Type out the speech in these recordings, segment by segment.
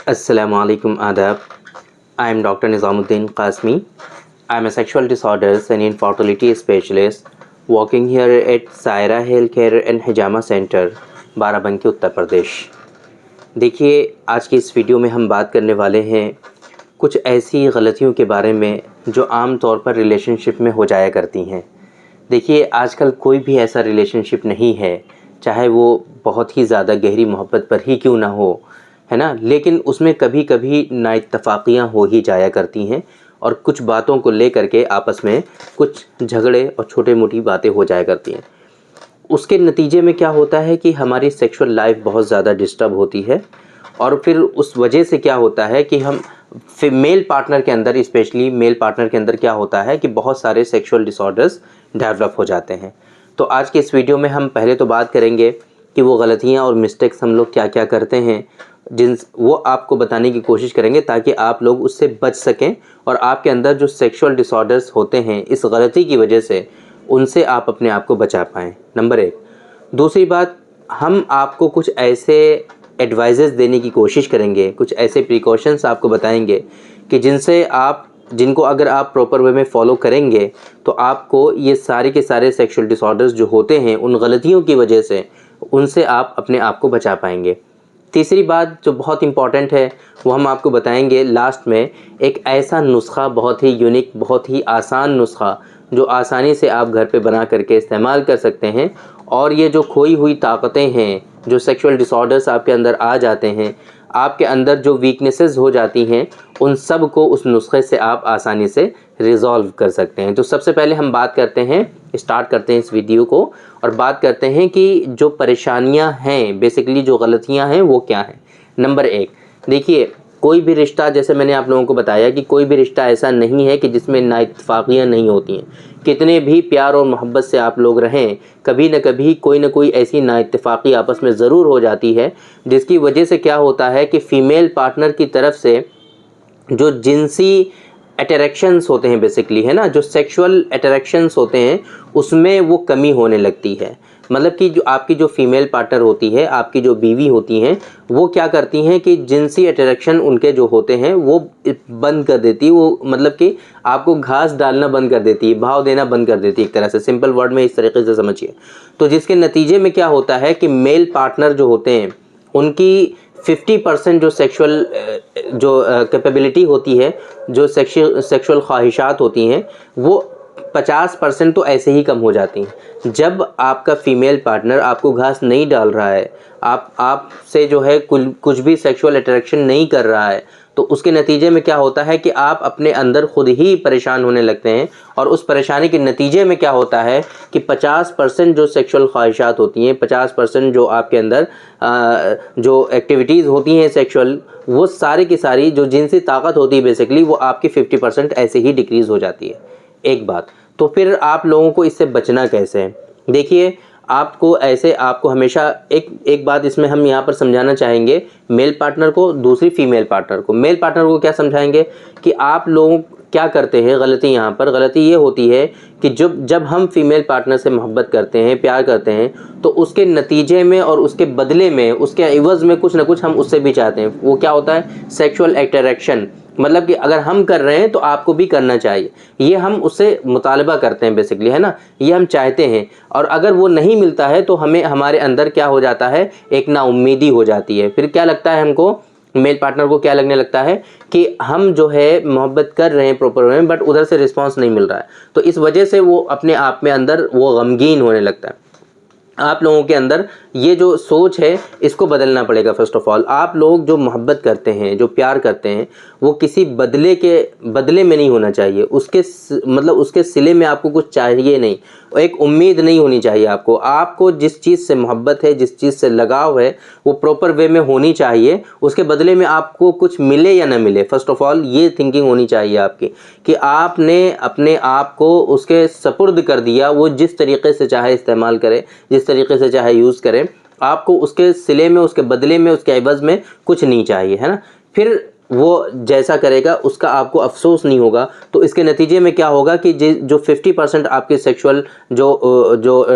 Assalamualaikum adab. I am Dr. Nizamuddin Qasmi. I am a sexual disorders and infertility specialist working here at Saira Healthcare and Hijama Center, Barabanki Uttar Pradesh. देखिए, आज की इस video में हम बात करने वाले हैं कुछ ऐसी गलतियों के बारे में जो आम तौर पर रिलेशनशिप में हो जाया करती हैं। देखिए, आजकल कोई भी ऐसा रिलेशनशिप नहीं है, चाहे वो बहुत ही ज़्यादा गहरी मोहब्बत पर ही क्यों ना हो, है ना, लेकिन उसमें कभी कभी नाइत्तफ़ाक़ियाँ हो ही जाया करती हैं और कुछ बातों को लेकर के आपस में कुछ झगड़े और छोटे मोटी बातें हो जाया करती हैं। उसके नतीजे में क्या होता है कि हमारी सेक्सुअल लाइफ बहुत ज़्यादा डिस्टर्ब होती है और फिर उस वजह से क्या होता है कि हम मेल पार्टनर के अंदर, स्पेशली मेल पार्टनर के अंदर क्या होता है कि बहुत सारे सेक्सुअल डिसऑर्डर्स डेवलप हो जाते हैं। तो आज के इस वीडियो में हम पहले तो बात करेंगे कि वो गलतियाँ और मिस्टेक्स हम लोग क्या क्या करते हैं, वो आपको बताने की कोशिश करेंगे ताकि आप लोग उससे बच सकें और आपके अंदर जो सेक्सुअल डिसऑर्डर्स होते हैं इस गलती की वजह से, उनसे आप अपने आप को बचा पाएँ। नंबर 1। दूसरी बात, हम आपको कुछ ऐसे एडवाइजेस देने की कोशिश करेंगे, कुछ ऐसे प्रिकॉशंस आपको बताएंगे कि जिनको अगर आप प्रॉपर वे में फॉलो करेंगे तो आपको ये सारे के सारे सेक्सुअल डिसऑर्डर्स जो होते हैं उन गलतियों की वजह से, उनसे आप अपने आप को बचा पाएंगे। तीसरी बात जो बहुत इम्पॉर्टेंट है वो हम आपको बताएंगे लास्ट में, एक ऐसा नुस्खा, बहुत ही यूनिक, बहुत ही आसान नुस्खा जो आसानी से आप घर पे बना करके इस्तेमाल कर सकते हैं और ये जो खोई हुई ताकतें हैं, जो सेक्सुअल डिसऑर्डर्स आपके अंदर आ जाते हैं, आपके अंदर जो वीकनेसेस हो जाती हैं, उन सब को उस नुस्खे से आप आसानी से रिज़ॉल्व कर सकते हैं। तो सबसे पहले हम बात करते हैं, स्टार्ट करते हैं इस वीडियो को और बात करते हैं कि जो परेशानियां हैं, बेसिकली जो गलतियां हैं वो क्या हैं। नंबर 1, देखिए, कोई भी रिश्ता, जैसे मैंने आप लोगों को बताया कि कोई भी रिश्ता ऐसा नहीं है कि जिसमें नाइत्तफ़ाक़ियाँ नहीं होती हैं। कितने भी प्यार और मोहब्बत से आप लोग रहें, कभी न कभी कोई न कोई ऐसी नाइत्तफ़ाक़ी आपस में ज़रूर हो जाती है जिसकी वजह से क्या होता है कि फ़ीमेल पार्टनर की तरफ से जो जिनसी अट्रैक्शंस होते हैं, बेसिकली, है ना, जो सेक्सुअल अट्रैक्शंस होते हैं उसमें वो कमी होने लगती है। मतलब कि जो आपकी जो फीमेल पार्टनर होती है, आपकी जो बीवी होती हैं, वो क्या करती हैं कि जिनसी अट्रैक्शन उनके जो होते हैं वो बंद कर देती है। वो मतलब कि आपको घास डालना बंद कर देती है, भाव देना बंद कर देती है, एक तरह से सिंपल वर्ड में इस तरीके से समझिए। तो जिसके नतीजे में क्या होता है कि मेल पार्टनर जो होते हैं उनकी 50% जो सेक्सुअल कैपेबिलिटी होती है, जो सेक्सुअल ख्वाहिशात होती हैं, वो 50% तो ऐसे ही कम हो जाती हैं। जब आपका फीमेल पार्टनर आपको घास नहीं डाल रहा है, आपसे जो है कुछ भी सेक्सुअल अट्रैक्शन नहीं कर रहा है, तो उसके नतीजे में क्या होता है कि आप अपने अंदर खुद ही परेशान होने लगते हैं और उस परेशानी के नतीजे में क्या होता है कि 50% जो सेक्सुअल ख्वाहिशात होती हैं, 50% जो आपके अंदर जो एक्टिविटीज़ होती हैं सेक्सुअल, वो सारी की सारी जो जिनसी ताकत होती है, बेसिकली वो आपकी 50% ऐसे ही डिक्रीज़ हो जाती है। एक बात, तो फिर आप लोगों को इससे बचना कैसे है? देखिए, आपको हमेशा एक बात इसमें हम यहाँ पर समझाना चाहेंगे मेल पार्टनर को, दूसरी फीमेल पार्टनर को। मेल पार्टनर को क्या समझाएंगे कि आप लोग क्या करते हैं, गलती यहाँ पर गलती ये होती है कि जब हम फीमेल पार्टनर से मोहब्बत करते हैं, प्यार करते हैं, तो उसके नतीजे में और उसके बदले में, उसके एवज़ में कुछ ना कुछ हम उससे भी चाहते हैं। वो क्या होता है? Sexual attraction. मतलब कि अगर हम कर रहे हैं तो आपको भी करना चाहिए, ये हम उससे मुतालबा करते हैं, बेसिकली, है ना, ये हम चाहते हैं। और अगर वो नहीं मिलता है तो हमें, हमारे अंदर क्या हो जाता है, एक नाउम्मीदी हो जाती है। फिर क्या लगता है हमको, मेल पार्टनर को क्या लगने लगता है कि हम जो है मोहब्बत कर रहे हैं प्रॉपर वे में, बट उधर से रिस्पांस नहीं मिल रहा है, तो इस वजह से वो अपने आप में अंदर वो गमगीन होने लगता है। आप लोगों के अंदर ये जो सोच है इसको बदलना पड़ेगा। फर्स्ट ऑफ ऑल, आप लोग जो मोहब्बत करते हैं, जो प्यार करते हैं, वो किसी बदले में नहीं होना चाहिए। मतलब उसके सिले में आपको कुछ चाहिए नहीं, एक उम्मीद नहीं होनी चाहिए आपको जिस चीज़ से मोहब्बत है, जिस चीज़ से लगाव है, वो प्रॉपर वे में होनी चाहिए। उसके बदले में आपको कुछ मिले या ना मिले, फर्स्ट ऑफ ऑल ये थिंकिंग होनी चाहिए आपकी कि आपने अपने आप को उसके सपुर्द कर दिया। वो जिस तरीके से चाहे इस्तेमाल करे, जिस तरीके से चाहे यूज़ करें, आपको उसके सिले में, उसके बदले में, उसके एवज़ में कुछ नहीं चाहिए, है ना। फिर वो जैसा करेगा उसका आपको अफ़सोस नहीं होगा। तो इसके नतीजे में क्या होगा कि जो 50% आपकी सेक्सुअल जो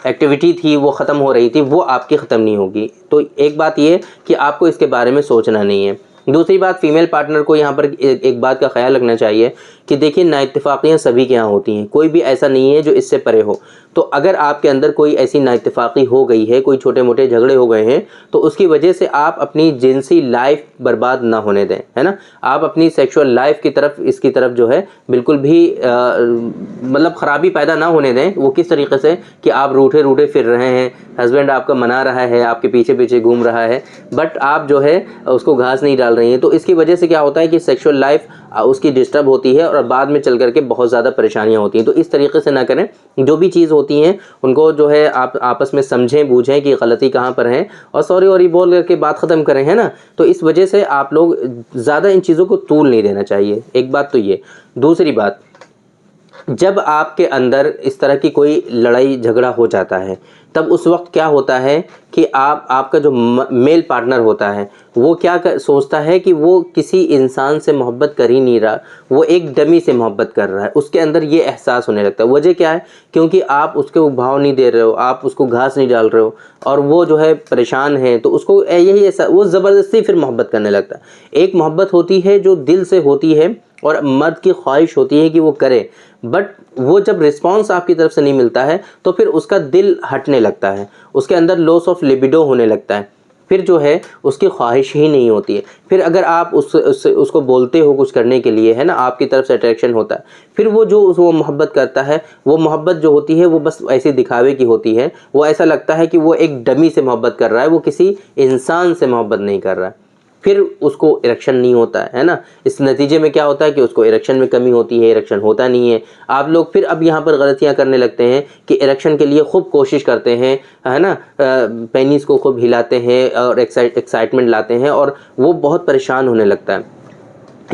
एक्टिविटी थी वो ख़त्म हो रही थी, वो आपकी ख़त्म नहीं होगी। तो एक बात ये कि आपको इसके बारे में सोचना नहीं है। दूसरी बात, फीमेल पार्टनर को यहाँ पर एक बात का ख्याल रखना चाहिए कि देखिए नाइत्तेफाकियाँ सभी के यहाँ होती हैं, कोई भी ऐसा नहीं है जो इससे परे हो। तो अगर आपके अंदर कोई ऐसी नाइत्तेफाकी हो गई है, कोई छोटे मोटे झगड़े हो गए हैं, तो उसकी वजह से आप अपनी जिनसी लाइफ बर्बाद ना होने दें, है ना। आप अपनी सेक्सुअल लाइफ की तरफ, इसकी तरफ जो है बिल्कुल भी मतलब ख़राबी पैदा ना होने दें। वो किस तरीके से कि आप रूठे रूठे फिर रहे हैं, हस्बैंड आपका मना रहा है, आपके पीछे पीछे घूम रहा है, बट आप जो है उसको घास नहीं डाल रही हैं। तो इसकी वजह से क्या होता है कि सेक्सुअल लाइफ उसकी डिस्टर्ब होती है और बाद में चल करके बहुत ज़्यादा परेशानियाँ होती हैं। तो इस तरीके से ना करें। जो भी चीज़ होती हैं उनको जो है आप आपस में समझें बूझें कि गलती कहाँ पर है, और सॉरी और बोल करके बात ख़त्म करें, है ना। तो इस वजह से आप लोग ज़्यादा इन चीज़ों को तूल नहीं देना चाहिए। एक बात तो ये। दूसरी बात, जब आपके अंदर इस तरह की कोई लड़ाई झगड़ा हो जाता है, तब उस वक्त क्या होता है कि आपका जो मेल पार्टनर होता है वो क्या सोचता है कि वो किसी इंसान से मोहब्बत कर ही नहीं रहा, वो एक डमी से मोहब्बत कर रहा है। उसके अंदर ये एहसास होने लगता है। वजह क्या है? क्योंकि आप उसको भाव नहीं दे रहे हो, आप उसको घास नहीं डाल रहे हो, और वो जो है परेशान है, तो उसको यही ऐसा वो ज़बरदस्ती फिर मोहब्बत करने लगता है। एक मोहब्बत होती है जो दिल से होती है और मर्द की ख्वाहिश होती है कि वो करे, बट वो जब रिस्पांस आपकी तरफ से नहीं मिलता है तो फिर उसका दिल हटने लगता है, उसके अंदर लॉस ऑफ लिबिडो होने लगता है, फिर जो है उसकी ख्वाहिश ही नहीं होती है। फिर अगर आप उसको बोलते हो कुछ करने के लिए, है ना, आपकी तरफ से अट्रैक्शन होता है, फिर वो मोहब्बत करता है, वो मोहब्बत जो होती है वो बस ऐसे दिखावे की होती है। वो ऐसा लगता है कि वो एक डमी से मोहब्बत कर रहा है, वो किसी इंसान से मोहब्बत नहीं कर रहा है। फिर उसको इरेक्शन नहीं होता है ना। इस नतीजे में क्या होता है कि उसको इरेक्शन में कमी होती है, इरेक्शन होता नहीं है। आप लोग फिर अब यहाँ पर गलतियाँ करने लगते हैं कि इरेक्शन के लिए खूब कोशिश करते हैं, है ना, पेनिस को खूब हिलाते हैं और एक्साइटमेंट लाते हैं, और वो बहुत परेशान होने लगता है।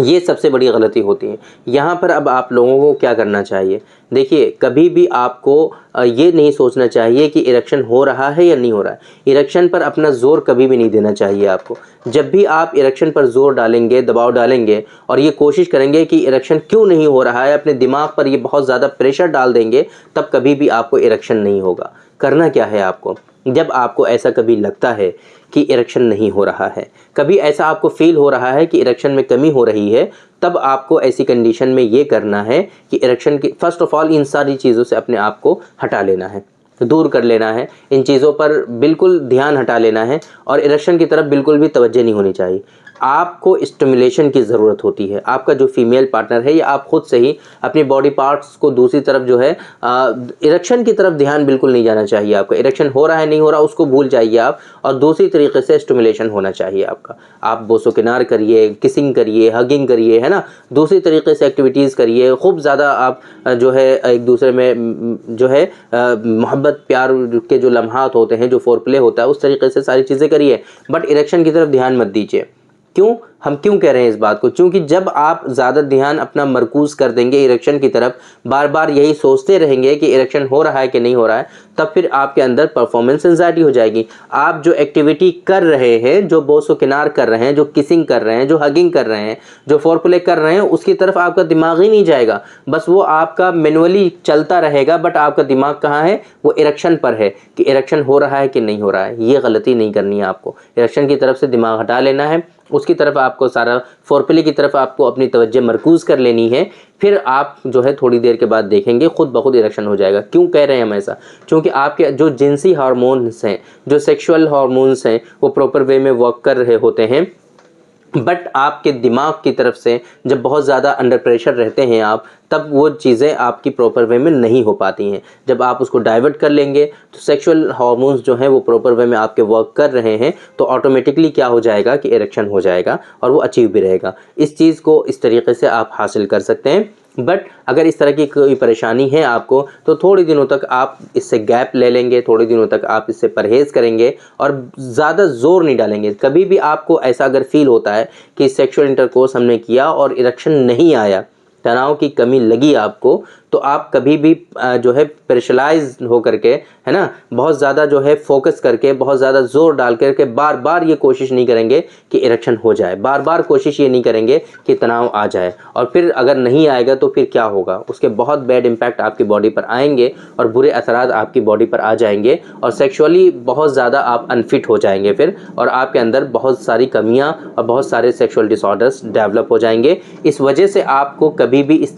ये सबसे बड़ी गलती होती है। यहाँ पर अब आप लोगों को क्या करना चाहिए? देखिए, कभी भी आपको ये नहीं सोचना चाहिए कि इरेक्शन हो रहा है या नहीं हो रहा है। इरेक्शन पर अपना ज़ोर कभी भी नहीं देना चाहिए आपको। जब भी आप इरेक्शन पर ज़ोर डालेंगे, दबाव डालेंगे और ये कोशिश करेंगे कि इरेक्शन क्यों नहीं हो रहा है, अपने दिमाग पर ये बहुत ज़्यादा प्रेशर डाल देंगे, तब कभी भी आपको इरेक्शन नहीं होगा। करना क्या है आपको? जब आपको ऐसा कभी लगता है कि इरेक्शन नहीं हो रहा है, कभी ऐसा आपको फील हो रहा है कि इरेक्शन में कमी हो रही है, तब आपको ऐसी कंडीशन में ये करना है कि इरेक्शन की फर्स्ट ऑफ ऑल इन सारी चीज़ों से अपने आप को हटा लेना है, दूर कर लेना है। इन चीज़ों पर बिल्कुल ध्यान हटा लेना है और इरेक्शन की तरफ बिल्कुल भी तवज्जो नहीं होनी चाहिए। आपको स्टिमुलेशन की ज़रूरत होती है। आपका जो फीमेल पार्टनर है या आप खुद से ही अपनी बॉडी पार्ट्स को दूसरी तरफ जो है इरेक्शन की तरफ ध्यान बिल्कुल नहीं जाना चाहिए आपका। इरेक्शन हो रहा है नहीं हो रहा उसको भूल जाइए आप, और दूसरी तरीके से स्टिमुलेशन होना चाहिए आपका। आप बोसो किनार करिए, किसिंग करिए, हगिंग करिए, है ना, दूसरी तरीके से एक्टिविटीज़ करिए। खूब ज़्यादा आप जो है एक दूसरे में जो है मोहब्बत प्यार के जो लम्हात होते हैं, जो फोरप्ले होता है, उस तरीके से सारी चीज़ें करिए, बट इरेक्शन की तरफ ध्यान मत दीजिए। क्यों? हम क्यों कह रहे हैं इस बात को? क्योंकि जब आप ज़्यादा ध्यान अपना मरकूज़ कर देंगे इरेक्शन की तरफ, बार बार यही सोचते रहेंगे कि इरेक्शन हो रहा है कि नहीं हो रहा है, तब फिर आपके अंदर परफॉर्मेंस एंजाइटी हो जाएगी। आप जो एक्टिविटी कर रहे हैं, जो बोसो किनार कर रहे हैं, जो किसिंग कर रहे हैं, जो हगिंग कर रहे हैं, जो फोरप्ले कर रहे हैं, उसकी तरफ आपका दिमाग ही नहीं जाएगा। बस वो आपका मैनुअली चलता रहेगा, बट आपका दिमाग कहाँ है? वो इरेक्शन पर है कि इरेक्शन हो रहा है कि नहीं हो रहा है। ये गलती नहीं करनी है आपको। इरेक्शन की तरफ से दिमाग हटा लेना है, उसकी तरफ आपको सारा फोरप्ले की तरफ आपको अपनी तवज्जो मरकूज़ कर लेनी है। फिर आप जो है थोड़ी देर के बाद देखेंगे खुद ब खुद इरेक्शन हो जाएगा। क्यों कह रहे हैं हम ऐसा? क्योंकि आपके जो जिनसी हार्मोन्स हैं, जो सेक्सुअल हार्मोन्स हैं, वो प्रॉपर वे में वर्क कर रहे होते हैं, बट आपके दिमाग की तरफ से जब बहुत ज़्यादा अंडर प्रेशर रहते हैं आप, तब वो चीज़ें आपकी प्रॉपर वे में नहीं हो पाती हैं। जब आप उसको डाइवर्ट कर लेंगे तो सेक्सुअल हार्मोन्स जो हैं वो प्रॉपर वे में आपके वर्क कर रहे हैं, तो ऑटोमेटिकली क्या हो जाएगा कि इरेक्शन हो जाएगा और वो अचीव भी रहेगा। इस चीज़ को इस तरीके से आप हासिल कर सकते हैं। बट अगर इस तरह की कोई परेशानी है आपको, तो थोड़े दिनों तक आप इससे गैप ले लेंगे, थोड़े दिनों तक आप इससे परहेज़ करेंगे और ज़्यादा ज़ोर नहीं डालेंगे। कभी भी आपको ऐसा अगर फील होता है कि सेक्सुअल इंटरकोर्स हमने किया और इरेक्शन नहीं आया, तनाव की कमी लगी आपको, तो आप कभी भी जो है प्रेशराइज होकर के, है ना, बहुत ज़्यादा जो है फोकस करके, बहुत ज़्यादा जोर डाल करके बार बार ये कोशिश नहीं करेंगे कि इरेक्शन हो जाए, बार बार कोशिश ये नहीं करेंगे कि तनाव आ जाए। और फिर अगर नहीं आएगा तो फिर क्या होगा, उसके बहुत बैड इम्पैक्ट आपकी बॉडी पर आएंगे और बुरे असरात आपकी बॉडी पर आ जाएंगे और सेक्सुअली बहुत ज़्यादा आप अनफिट हो जाएंगे फिर, और आपके अंदर बहुत सारी कमियां और बहुत सारे सेक्सुअल डिसऑर्डर्स डेवलप हो जाएंगे। इस वजह से आपको कभी भी इस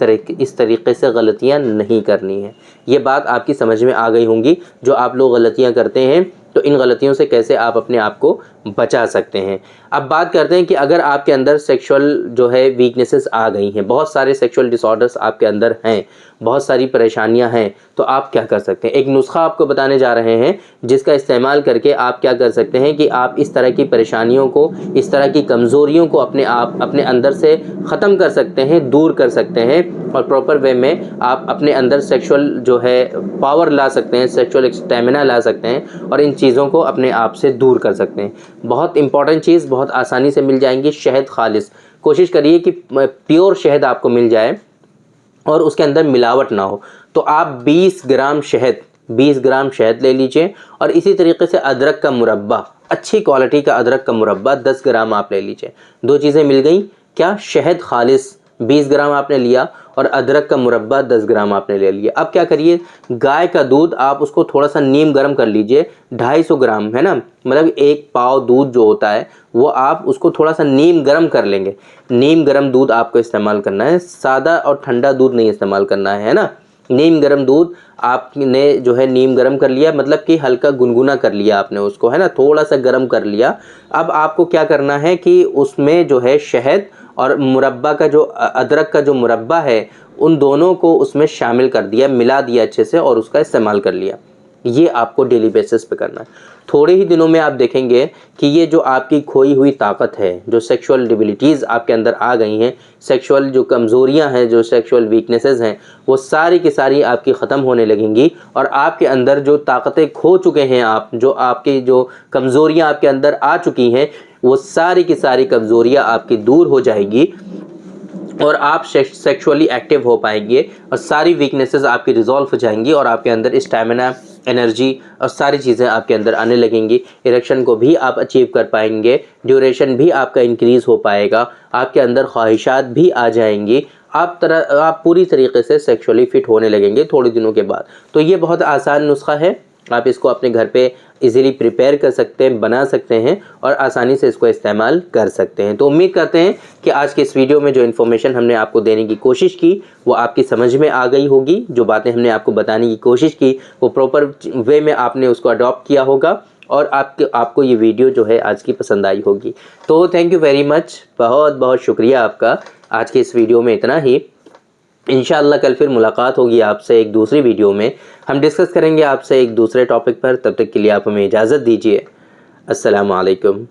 तरीके से गलतियां नहीं करनी है। ये बात आपकी समझ में आ गई होंगी। जो आप लोग गलतियां करते हैं तो इन गलतियों से कैसे आप अपने आप को बचा सकते हैं। अब बात करते हैं कि अगर आपके अंदर सेक्सुअल जो है वीकनेसेस आ गई हैं, बहुत सारे सेक्सुअल डिसऑर्डर्स आपके अंदर हैं, बहुत सारी परेशानियां हैं, तो आप क्या कर सकते हैं। एक नुस्खा आपको बताने जा रहे हैं जिसका इस्तेमाल करके आप क्या कर सकते हैं कि आप इस तरह की परेशानियों को, इस तरह की कमज़ोरियों को अपने अंदर से ख़त्म कर सकते हैं, दूर कर सकते हैं और प्रॉपर वे में आप अपने अंदर सेक्सुअल जो है पावर ला सकते हैं, सेक्सुअल स्टेमिना ला सकते हैं और इन चीज़ों को अपने आप से दूर कर सकते हैं। बहुत इंपॉर्टेंट चीज़ बहुत आसानी से मिल जाएंगी, शहद खालिस। कोशिश करिए कि प्योर शहद आपको मिल जाए और उसके अंदर मिलावट ना हो। तो आप 20 ग्राम शहद ले लीजिए और इसी तरीके से अदरक का मुरब्बा, अच्छी क्वालिटी का अदरक का मुरब्बा 10 ग्राम आप ले लीजिए। दो चीज़ें मिल गई क्या, शहद खालिस 20 ग्राम आपने लिया और अदरक का मुरब्बा 10 ग्राम आपने ले लिया। अब क्या करिए, गाय का दूध आप उसको थोड़ा सा नीम गर्म कर लीजिए, 250 ग्राम, है ना, मतलब 1 पाव दूध जो होता है वो आप उसको थोड़ा सा नीम गर्म कर लेंगे। नीम गर्म दूध आपको इस्तेमाल करना है, सादा और ठंडा दूध नहीं इस्तेमाल करना है ना। नीम गर्म दूध आपने जो है नीम गर्म कर लिया, मतलब कि हल्का गुनगुना कर लिया आपने उसको, है ना, थोड़ा सा गर्म कर लिया। अब आपको क्या करना है कि उसमें जो है शहद और मुरब्बा का जो अदरक का जो मुरब्बा है उन दोनों को उसमें शामिल कर दिया, मिला दिया अच्छे से और उसका इस्तेमाल कर लिया। ये आपको डेली बेसिस पे करना है। थोड़े ही दिनों में आप देखेंगे कि ये जो आपकी खोई हुई ताकत है, जो सेक्सुअल डिबिलिटीज़ आपके अंदर आ गई हैं, सेक्सुअल जो कमज़ोरियां हैं, जो सेक्सुअल वीकनेसेस हैं, वो सारी की सारी आपकी ख़त्म होने लगेंगी और आपके अंदर जो ताकतें खो चुके हैं आप, जो आपकी जो कमज़ोरियां आपके अंदर आ चुकी हैं, वो सारी की सारी कमज़ोरियां आपकी दूर हो जाएगी और आप सेक्सुअली एक्टिव हो पाएंगे और सारी वीकनेसेस आपकी रिजॉल्व हो जाएंगी और आपके अंदर स्टैमिना, एनर्जी और सारी चीज़ें आपके अंदर आने लगेंगी। इरेक्शन को भी आप अचीव कर पाएंगे, ड्यूरेशन भी आपका इंक्रीज़ हो पाएगा, आपके अंदर ख्वाहिशात भी आ जाएंगी, आप पूरी तरीके से सेक्सुअली फिट होने लगेंगे थोड़े दिनों के बाद। तो ये बहुत आसान नुस्खा है, आप इसको अपने घर पे इजीली प्रिपेयर कर सकते हैं, बना सकते हैं और आसानी से इसको इस्तेमाल कर सकते हैं। तो उम्मीद करते हैं कि आज के इस वीडियो में जो इन्फॉर्मेशन हमने आपको देने की कोशिश की वो आपकी समझ में आ गई होगी। जो बातें हमने आपको बताने की कोशिश की वो प्रॉपर वे में आपने उसको अडॉप्ट किया होगा और आपको ये वीडियो जो है आज की पसंद आई होगी। तो थैंक यू वेरी मच, बहुत बहुत शुक्रिया आपका। आज के इस वीडियो में इतना ही। इंशाअल्लाह कल फिर मुलाकात होगी आपसे एक दूसरी वीडियो में। हम डिस्कस करेंगे आपसे एक दूसरे टॉपिक पर। तब तक के लिए आप हमें इजाज़त दीजिए। अस्सलामु अलैकुम।